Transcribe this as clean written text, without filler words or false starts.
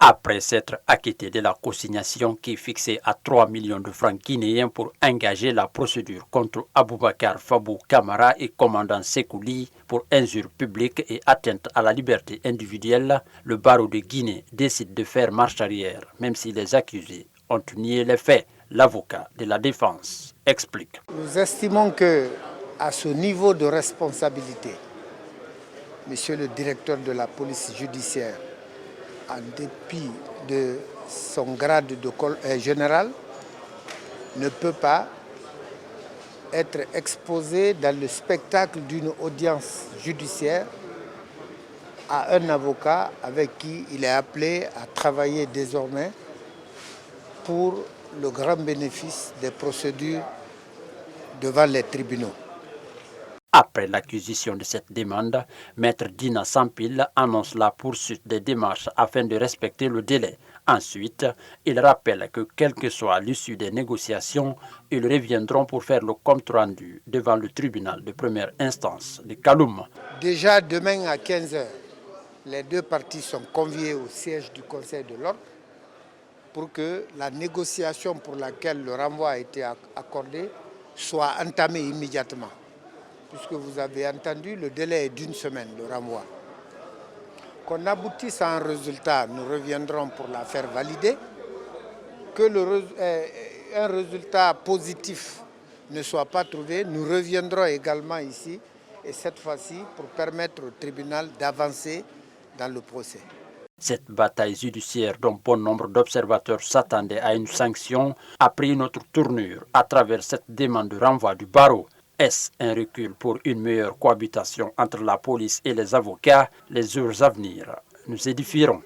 Après s'être acquitté de la consignation qui est fixée à 3 millions de francs guinéens pour engager la procédure contre Aboubakar Fabou Kamara et commandant Sekouli pour injure publique et atteinte à la liberté individuelle, le barreau de Guinée décide de faire marche arrière, même si les accusés ont nié les faits. L'avocat de la défense explique. Nous estimons que, à ce niveau de responsabilité, Monsieur le directeur de la police judiciaire, en dépit de son grade de général, ne peut pas être exposé dans le spectacle d'une audience judiciaire à un avocat avec qui il est appelé à travailler désormais pour le grand bénéfice des procédures devant les tribunaux. Après l'acquisition de cette demande, Maître Dina Sampil annonce la poursuite des démarches afin de respecter le délai. Ensuite, il rappelle que quelle que soit l'issue des négociations, ils reviendront pour faire le compte rendu devant le tribunal de première instance de Kaloum. Déjà demain à 15 h, les deux parties sont conviées au siège du Conseil de l'ordre pour que la négociation pour laquelle le renvoi a été accordé soit entamée immédiatement. Puisque vous avez entendu, le délai est d'1 semaine, le renvoi. Qu'on aboutisse à un résultat, nous reviendrons pour la faire valider. Que un résultat positif ne soit pas trouvé, nous reviendrons également ici, et cette fois-ci pour permettre au tribunal d'avancer dans le procès. Cette bataille judiciaire dont bon nombre d'observateurs s'attendaient à une sanction a pris une autre tournure à travers cette demande de renvoi du barreau. Est-ce un recul pour une meilleure cohabitation entre la police et les avocats? Les heures à venir nous édifieront.